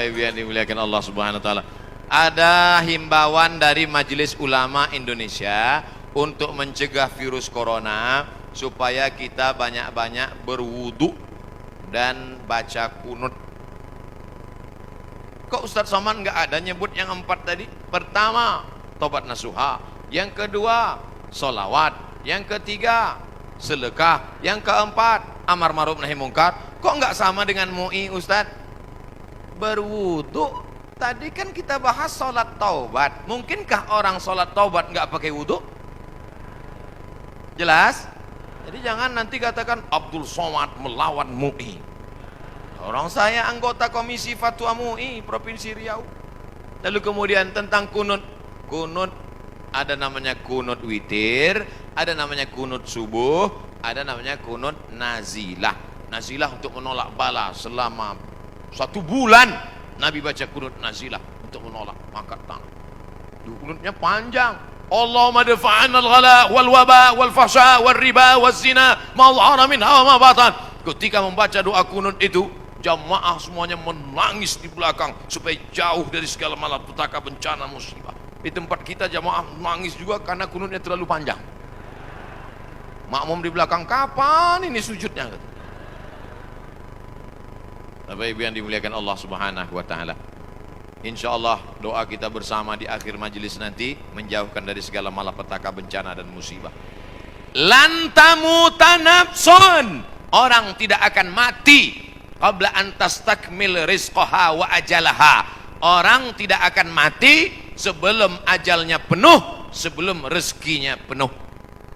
Bapak Ibu yang dimuliakan Allah Subhanahu wa taala. Ada himbauan dari Majelis Ulama Indonesia untuk mencegah virus corona supaya kita banyak-banyak berwudu dan baca kunut. Kok Ustadz Somad nggak ada nyebut yang 4 tadi? Pertama, tobat nasuha. Yang kedua, solawat. Yang ketiga, sedekah. Yang keempat, amar ma'ruf nahi mungkar. Kok nggak sama dengan MUI Ustadz? Berwudu. Tadi kan kita bahas sholat taubat. Mungkinkah orang sholat taubat nggak pakai wudu? Jelas? Jadi jangan nanti katakan Abdul Somad melawan MUI. Orang saya anggota Komisi Fatwa MUI Provinsi Riau. Lalu kemudian tentang kunut. Kunut ada namanya kunut witir, ada namanya kunut subuh, ada namanya kunut nazilah. Nazilah untuk menolak bala selama 1 bulan. Nabi baca kunut nazilah untuk menolak angkat tangan. Kunutnya panjang. Allahumma dafa'anna al-ghala wal waba wal fahsya wal riba wal zina ma dhahara minha wa ma batan. Ketika membaca doa kunut itu, jamaah semuanya menangis di belakang supaya jauh dari segala malapetaka, bencana, musibah. Di tempat kita jamaah menangis juga karena kunutnya terlalu panjang. Makmum di belakang, kapan ini sujudnya? Bapak Ibu yang dimuliakan Allah Subhanahu wa taala. Insyaallah doa kita bersama di akhir majelis nanti menjauhkan dari segala malapetaka, bencana dan musibah. Lan tamuta nafsun, orang tidak akan mati qabla an tastakmil rizqaha wa ajalaha. Orang tidak akan mati sebelum ajalnya penuh, sebelum rezekinya penuh.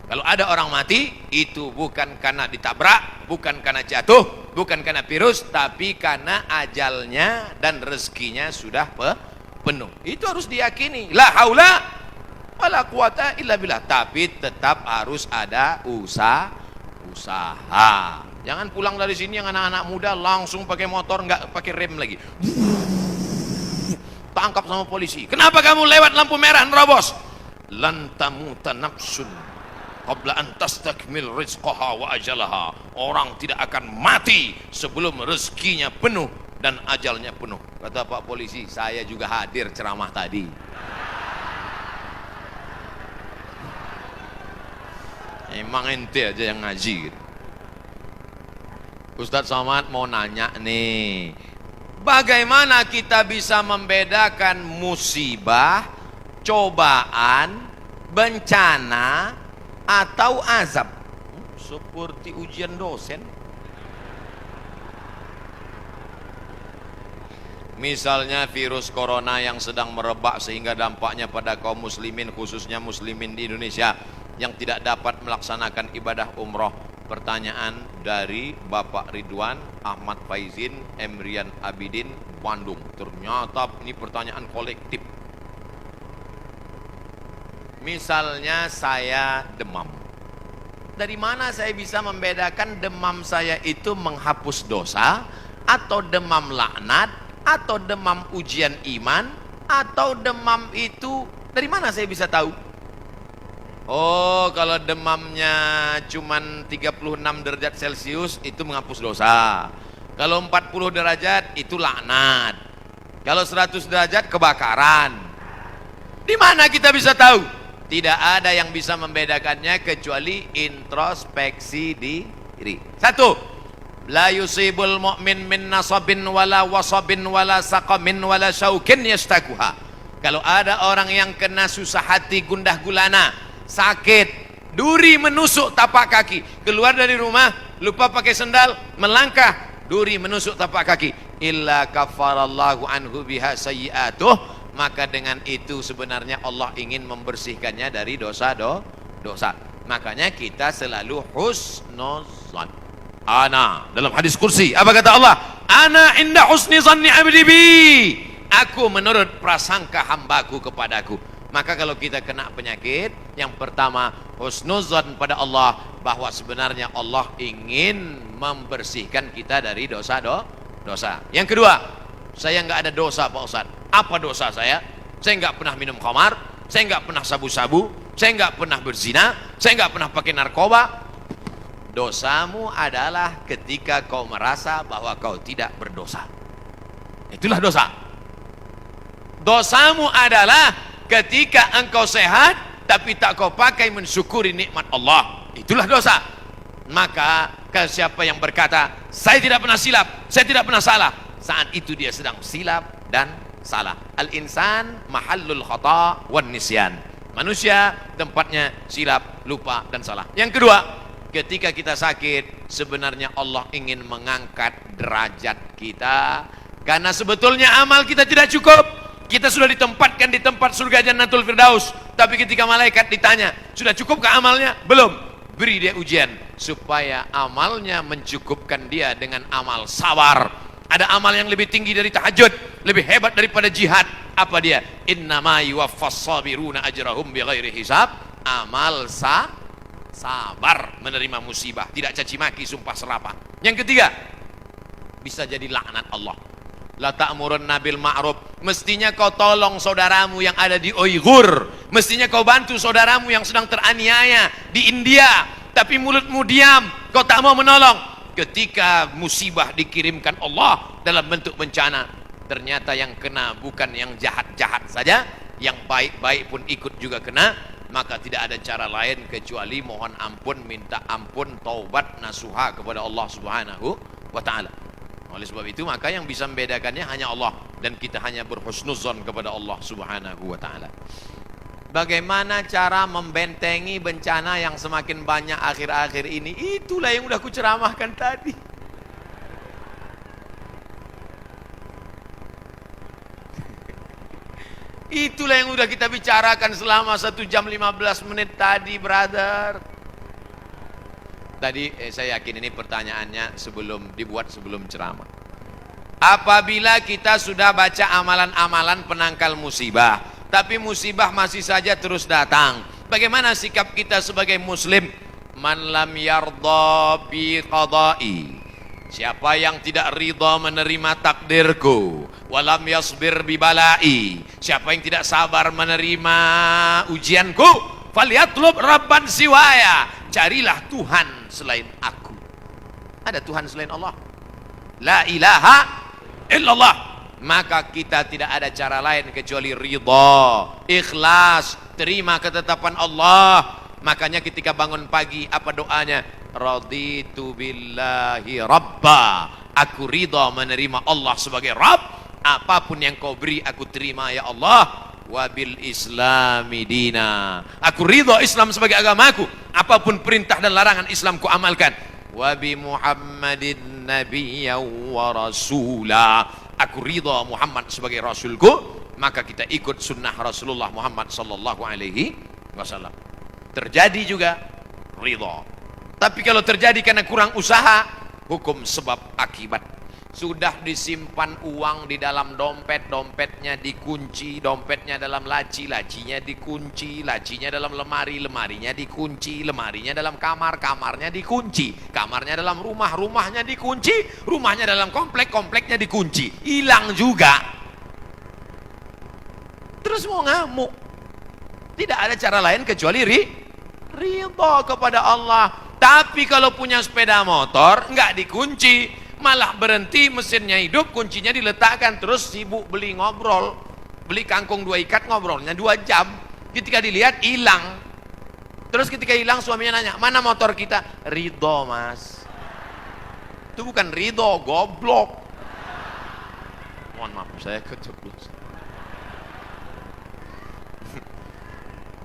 Kalau ada orang mati, itu bukan karena ditabrak, bukan karena jatuh, bukan karena virus, tapi karena ajalnya dan rezekinya sudah penuh. Itu harus diyakini. La haula wala quwata illa billah. Tapi tetap harus ada usaha. Jangan pulang dari sini yang anak-anak muda langsung pakai motor, nggak pakai rem lagi. Tangkap sama polisi. Kenapa kamu lewat lampu merah nerobos? Lan tamuta nafsun qabla an tastakmil rizqaha wa ajalaha. Orang tidak akan mati sebelum rezekinya penuh dan ajalnya penuh. Kata Pak Polisi, saya juga hadir ceramah tadi. Emang ente aja yang ngaji gitu. Ustadz Somad mau nanya nih, bagaimana kita bisa membedakan musibah, cobaan, bencana, atau azab? Seperti ujian dosen. Misalnya virus corona yang sedang merebak sehingga dampaknya pada kaum muslimin, khususnya muslimin di Indonesia yang tidak dapat melaksanakan ibadah umroh. Pertanyaan dari Bapak Ridwan Ahmad Faizin Emrian Abidin Bandung. Ternyata ini pertanyaan kolektif. Misalnya saya demam. Dari mana saya bisa membedakan demam saya itu menghapus dosa, atau demam laknat, atau demam ujian iman, atau demam itu dari mana saya bisa tahu? Oh, kalau demamnya cuman 36 derajat Celcius itu menghapus dosa. Kalau 40 derajat itu laknat. Kalau 100 derajat kebakaran. Di mana kita bisa tahu? Tidak ada yang bisa membedakannya kecuali introspeksi diri. 1. La yusibul mu'min min nasabin wala wasabin wala saqamin wala syaukin yastakuha. Kalau ada orang yang kena susah hati, gundah gulana, sakit, duri menusuk tapak kaki, keluar dari rumah lupa pakai sendal, melangkah, duri menusuk tapak kaki, illa kafarallahu anhu biha sayyi'atuh, maka dengan itu sebenarnya Allah ingin membersihkannya dari dosa. Makanya kita selalu husnuzan. Ana dalam hadis kursi, apa kata Allah? Ana inda husni zanni abdi bi. Aku menurut prasangka hambaku kepadaku. Maka kalau kita kena penyakit, yang pertama husnuzan pada Allah, bahwa sebenarnya Allah ingin membersihkan kita dari dosa. Yang kedua, saya nggak ada dosa Pak Ustadz. Apa dosa saya? Saya nggak pernah minum khamar, saya nggak pernah sabu-sabu, saya nggak pernah berzina, saya nggak pernah pakai narkoba. Dosamu adalah ketika kau merasa bahwa kau tidak berdosa. Itulah dosa. Dosamu adalah ketika engkau sehat tapi tak kau pakai mensyukuri nikmat Allah. Itulah dosa. Maka siapa yang berkata saya tidak pernah silap, saya tidak pernah salah, saat itu dia sedang silap dan salah. Al-insan mahallul khata' wan nisyan. Manusia tempatnya silap, lupa dan salah. Yang kedua, ketika kita sakit, sebenarnya Allah ingin mengangkat derajat kita, karena sebetulnya amal kita tidak cukup. Kita sudah ditempatkan di tempat surga Jannatul Firdaus, tapi ketika malaikat ditanya, sudah cukupkah amalnya? Belum. Beri dia ujian supaya amalnya mencukupkan dia dengan amal sabar. Ada amal yang lebih tinggi dari tahajud, lebih hebat daripada jihad. Apa dia? Innama yuwaffas sabiruna ajrahum bighairi hisab. Amal sabar, menerima musibah, tidak caci maki, sumpah serapah. Yang ketiga, bisa jadi laknat Allah. La ta'murunna bil ma'ruf. Mestinya kau tolong saudaramu yang ada di Uighur, mestinya kau bantu saudaramu yang sedang teraniaya di India, tapi mulutmu diam, kau tak mau menolong. Ketika musibah dikirimkan Allah dalam bentuk bencana, ternyata yang kena bukan yang jahat-jahat saja, yang baik-baik pun ikut juga kena. Maka tidak ada cara lain kecuali mohon ampun, minta ampun, taubat, nasuha kepada Allah Subhanahu wa ta'ala. Oleh sebab itu maka yang bisa membedakannya hanya Allah, dan kita hanya berhusnuzon kepada Allah Subhanahu wa ta'ala. Bagaimana cara membentengi bencana yang semakin banyak akhir-akhir ini? Itulah yang udah ku ceramahkan tadi. Itulah yang udah kita bicarakan selama 1 jam 15 menit tadi, brother. Tadi saya yakin ini pertanyaannya dibuat sebelum ceramah. Apabila kita sudah baca amalan-amalan penangkal musibah, tapi musibah masih saja terus datang, bagaimana sikap kita sebagai muslim? Man lam yardha bi qada'i, siapa yang tidak ridha menerima takdirku, walam yasbir bi bala'i, siapa yang tidak sabar menerima ujianku, falyatlub rabban siwaya, carilah Tuhan selain aku. Ada Tuhan selain Allah? La ilaha illallah. Maka kita tidak ada cara lain kecuali ridha, ikhlas, terima ketetapan Allah. Makanya ketika bangun pagi apa doanya? Raditu billahi rabba, aku ridha menerima Allah sebagai Rabb. Apapun yang kau beri aku terima ya Allah. Wabil islami dina, aku ridha Islam sebagai agamaku. Apapun perintah dan larangan Islam ku amalkan. Wabi Muhammadin nabiyya wa rasula, aku ridha Muhammad sebagai rasulku. Maka kita ikut sunnah Rasulullah Muhammad sallallahu alaihi wasallam. Terjadi juga ridha. Tapi kalau terjadi karena kurang usaha, hukum sebab akibat. Sudah disimpan uang di dalam dompet, dompetnya dikunci, dompetnya dalam laci, lacinya dikunci, lacinya dalam lemari, lemarinya dikunci, lemarinya dalam kamar, kamarnya dikunci, kamarnya dalam rumah, rumahnya dikunci, rumahnya dalam komplek, kompleknya dikunci, hilang juga. Terus mau ngamuk. Tidak ada cara lain kecuali ridha kepada Allah. Tapi kalau punya sepeda motor nggak dikunci, malah berhenti, mesinnya hidup, kuncinya diletakkan, terus sibuk beli ngobrol, beli kangkung 2 ikat, ngobrolnya 2 jam. Ketika dilihat hilang. Terus ketika hilang suaminya nanya, mana motor kita? Ridho mas. Itu bukan ridho, goblok. Mohon maaf saya keceplos.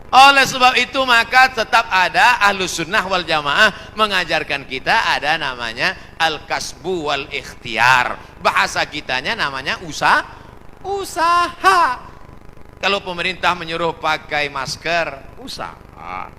Oleh sebab itu maka tetap ada Ahlus Sunnah wal Jamaah mengajarkan kita ada namanya al-kasbu wal ikhtiar. Bahasa kitanya namanya usaha. Kalau pemerintah menyuruh pakai masker, usaha.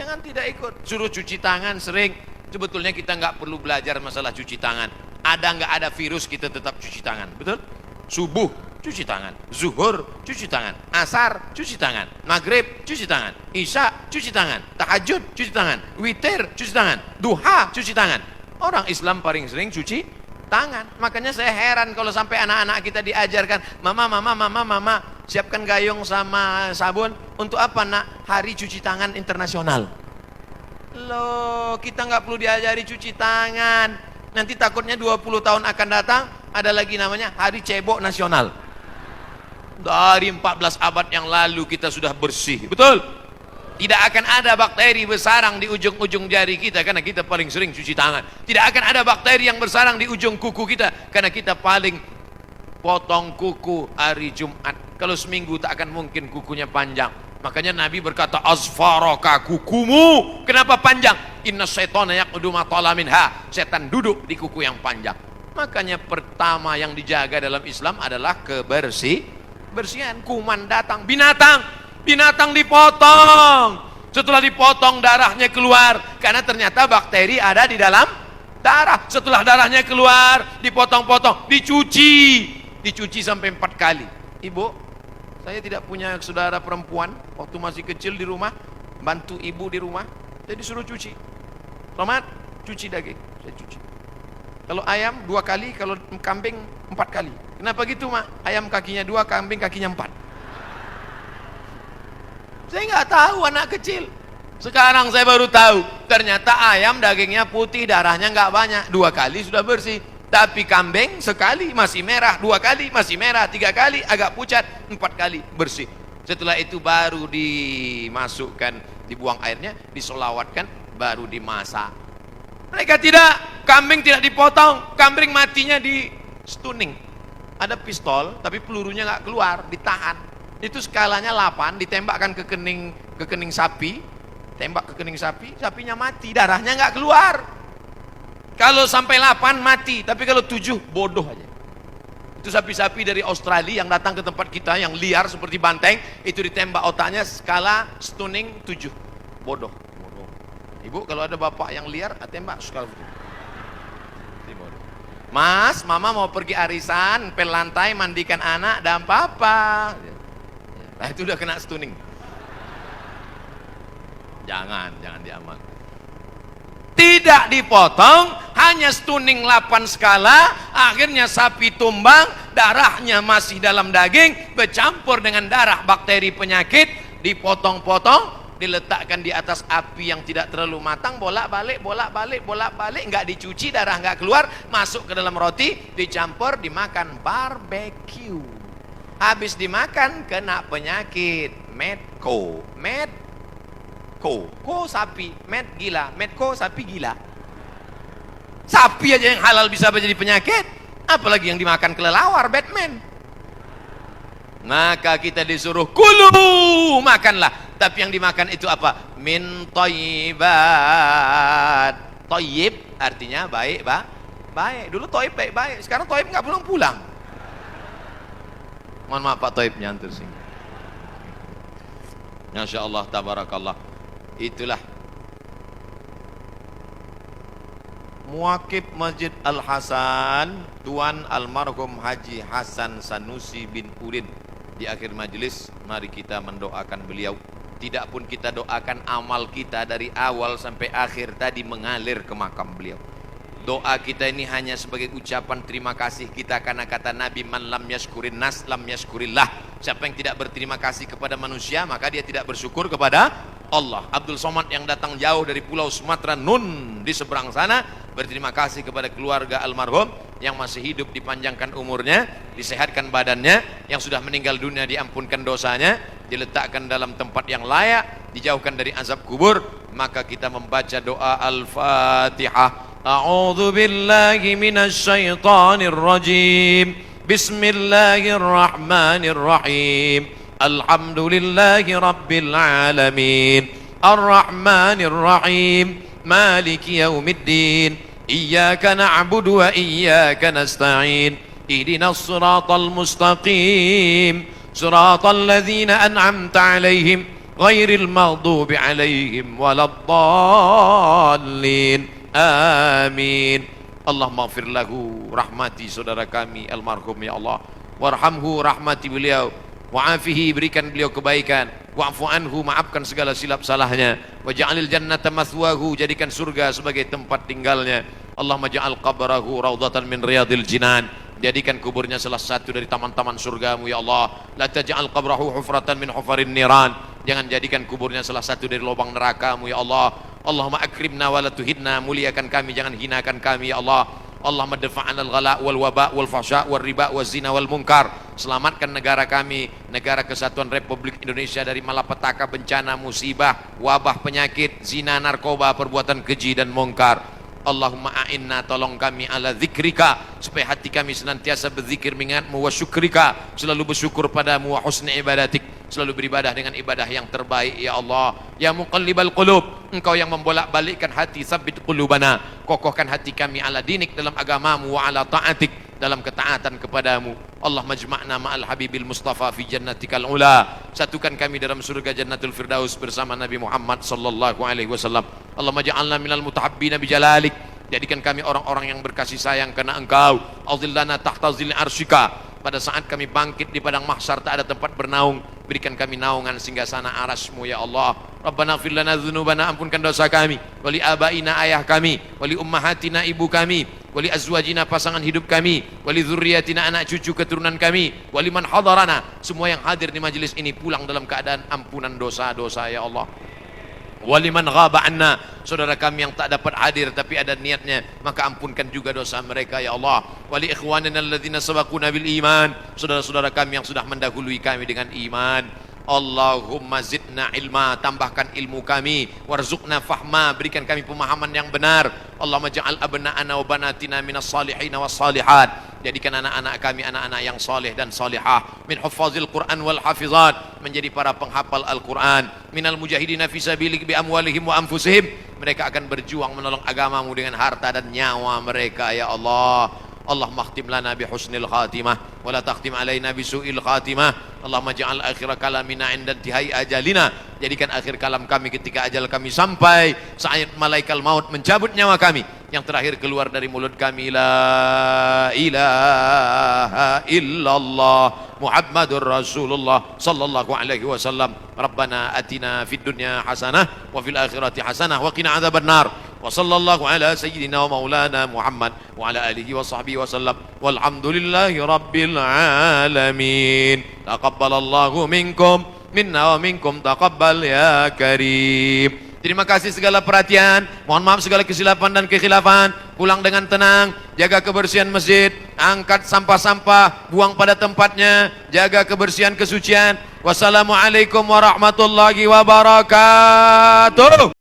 Jangan tidak ikut. Suruh cuci tangan sering. Sebetulnya kita nggak perlu belajar masalah cuci tangan. Ada nggak ada virus kita tetap cuci tangan, betul? Subuh cuci tangan, zuhur cuci tangan, asar cuci tangan, maghrib cuci tangan, isya cuci tangan, tahajud cuci tangan, witir cuci tangan, duha cuci tangan. Orang Islam paling sering cuci tangan. Makanya saya heran kalau sampai anak-anak kita diajarkan, mama siapkan gayung sama sabun. Untuk apa nak? Hari cuci tangan internasional. Loh, kita nggak perlu diajari cuci tangan. Nanti takutnya 20 tahun akan datang Ada lagi namanya Hari Cebok Nasional. Dari 14 abad yang lalu kita sudah bersih. Betul? Tidak akan ada bakteri bersarang di ujung-ujung jari kita karena kita paling sering cuci tangan. Tidak akan ada bakteri yang bersarang di ujung kuku kita karena kita paling potong kuku hari Jumat. Kalau seminggu tak akan mungkin kukunya panjang. Makanya Nabi berkata, azfaraka, kukumu kenapa panjang? Inna syaitana yaqudu ma tala minha. Setan duduk di kuku yang panjang. Makanya pertama yang dijaga dalam Islam adalah kebersihan. Kuman datang, binatang dipotong. Setelah dipotong darahnya keluar karena ternyata bakteri ada di dalam darah. Setelah darahnya keluar, dipotong-potong, dicuci sampai 4 kali. Ibu, saya tidak punya saudara perempuan. Waktu masih kecil di rumah, bantu ibu di rumah, saya disuruh cuci. Selamat, cuci daging, saya cuci. Kalau ayam 2 kali, kalau kambing 4 kali. Kenapa gitu, Mak? Ayam kakinya 2, kambing kakinya 4. Saya nggak tahu, anak kecil. Sekarang saya baru tahu, ternyata ayam dagingnya putih, darahnya nggak banyak. 2 kali sudah bersih. Tapi kambing sekali masih merah, 2 kali masih merah, 3 kali agak pucat, 4 kali bersih. Setelah itu baru dimasukkan, dibuang airnya, disolawatkan, baru dimasak. Mereka tidak, kambing tidak dipotong, kambing matinya di stunning. Ada pistol, tapi pelurunya nggak keluar, ditahan. Itu skalanya 8, ditembakkan ke kening sapi, tembak ke kening sapi, sapinya mati, darahnya nggak keluar. Kalau sampai 8 mati, tapi kalau 7 bodoh aja. Itu sapi-sapi dari Australia yang datang ke tempat kita yang liar seperti banteng, itu ditembak otaknya skala stunning 7. Bodoh. Ibu, kalau ada bapak yang liar, tembak skala 7. Mas, mama mau pergi arisan, pel lantai, mandikan anak, dan papa. Nah, itu udah kena stunning. Jangan diamal. Tidak dipotong, hanya stunning 8 skala, akhirnya sapi tumbang, darahnya masih dalam daging, bercampur dengan darah bakteri penyakit, dipotong-potong, diletakkan di atas api yang tidak terlalu matang, bolak-balik, nggak dicuci, darah nggak keluar, masuk ke dalam roti, dicampur, dimakan, barbecue. Habis dimakan, kena penyakit, medco, ko sapi, gila, medco sapi gila. Sapi aja yang halal bisa menjadi penyakit, apalagi yang dimakan kelelawar, Batman. Maka kita disuruh kulu, makanlah. Tapi yang dimakan itu apa? Min thayyibat. Thayyib artinya baik, baik. Dulu thayyib baik-baik, sekarang thayyib nggak pulang. Mohon maaf Pak Thayyib nyantur sih. Masya Allah, tabarakallah. Itulah Muakib Masjid Al-Hasan, Tuan Almarhum Haji Hasan Sanusi bin Udin. Di akhir majelis, mari kita mendoakan beliau. Tidak pun kita doakan, amal kita dari awal sampai akhir tadi mengalir ke makam beliau. Doa kita ini hanya sebagai ucapan terima kasih kita, karena kata Nabi, man lam yashkurin nas lam yashkurillah. Siapa yang tidak berterima kasih kepada manusia, maka dia tidak bersyukur kepada Allah. Abdul Somad yang datang jauh dari pulau Sumatera Nun di seberang sana, berterima kasih kepada keluarga almarhum yang masih hidup, dipanjangkan umurnya, disehatkan badannya, yang sudah meninggal dunia diampunkan dosanya, diletakkan dalam tempat yang layak, dijauhkan dari azab kubur. Maka kita membaca doa Al-Fatihah. A'udzu billahi minasy syaithanir rajim. Bismillahirrahmanirrahim. Alhamdulillahi rabbil alamin. Ar-Rahmanir Rahim. Maliki yaumiddin. Iyyaka na'budu wa iyyaka nasta'in. Ihdinas siratal mustaqim. Siratal ladzina an'amta 'alaihim ghairil maghdubi 'alaihim waladdallin. Amin. Allahumma ighfir lahu, rahmati saudara kami almarhum ya Allah. Warhamhu, rahmati beliau. Wa'afihi, berikan beliau kebaikan. Wa'fu anhu, maafkan segala silap salahnya. Waj'alil jannata mathwahu, jadikan surga sebagai tempat tinggalnya. Allahumma ja'al qabrahu raudhatan min riyadil jinan, jadikan kuburnya salah satu dari taman-taman surgamu ya Allah. La taj'al qabrahu hufratan min hufarin niran, jangan jadikan kuburnya salah satu dari lubang nerakamu ya Allah. Allahumma akrimna wa la tuhinna, muliakan kami, jangan hinakan kami ya Allah. Allahumma dafa'anal ghala wal waba wal fahsya wal riba wal zina wal munkar. Selamatkan negara kami, negara kesatuan Republik Indonesia dari malapetaka, bencana, musibah, wabah, penyakit, zina, narkoba, perbuatan keji dan munkar. Allahumma a'inna, tolong kami ala zikrika, supaya hati kami senantiasa berzikir mengingatmu, wa syukrika, selalu bersyukur padamu, wa husni ibadatik, selalu beribadah dengan ibadah yang terbaik. Ya Allah, ya muqallibal qulub, engkau yang membolak-balikkan hati, sabbit qulubana, kokohkan hati kami ala dinik, dalam agamamu, wa ala ta'atik, dalam ketaatan kepadamu. Allah majma'na ma'al habibil mustafa fi jannatikal ula, satukan kami dalam surga jannatul firdaus bersama Nabi Muhammad sallallahu alaihi wasallam. Allah maj'alna minal mutahabbina bijalalik, jadikan kami orang-orang yang berkasih sayang karena engkau. Azillana tahta zilli arsyika, pada saat kami bangkit di padang mahsyar tak ada tempat bernaung, berikan kami naungan singgasana arasmu ya Allah. Rabbana ighfir lana dzunubana, ampunkan dosa kami, wali abaina, ayah kami, wali ummahatina, ibu kami, wali azwajina, pasangan hidup kami, wali dzurriyyatina, anak cucu keturunan kami, wali man hadarana, semua yang hadir di majelis ini pulang dalam keadaan ampunan dosa-dosa ya Allah. Waliman ghaba anna, saudara kami yang tak dapat hadir tapi ada niatnya, maka ampunkan juga dosa mereka ya Allah. Wali ikhwanina alladzina sabaquna bil iman, saudara-saudara kami yang sudah mendahului kami dengan iman. Allahumma zidna ilma, tambahkan ilmu kami, warzuqna fahma, berikan kami pemahaman yang benar. Allahumma ja'al abna'ana wa banatina minas salihin was salihat, jadikan anak-anak kami anak-anak yang saleh dan salihah, min huffazil Quran wal hafizat, menjadi para penghafal Al-Quran, minal mujahidina fi sabilik bi amwalihim wa anfusihim, mereka akan berjuang menolong agamamu dengan harta dan nyawa mereka ya Allah. Allahumma khtim lana bi husnil khatimah wa la takhtim alaina bi su'il khatimah. Allahumma ja'al akhir kalamina 'inda intihai ajalina, jadikan akhir kalam kami ketika ajal kami sampai, saat malaikat maut mencabut nyawa kami, yang terakhir keluar dari mulut kami la ilaha illallah Muhammadur Rasulullah sallallahu alaihi wasallam. Rabbana atina fid dunya hasanah wa fil akhirati hasanah wa qina adzabannar. Wa sallallahu ala sayyidina wa maulana Muhammad wa ala alihi wa sahbihi wa sallam. Walhamdulillahi rabbil alamin. Taqabbalallahu minkum minna wa minkum taqabbal ya karim. Terima kasih segala perhatian, mohon maaf segala kesilapan dan kekhilafan. Pulang dengan tenang, jaga kebersihan masjid, angkat sampah-sampah, buang pada tempatnya, jaga kebersihan kesucian. Wassalamualaikum warahmatullahi wabarakatuh.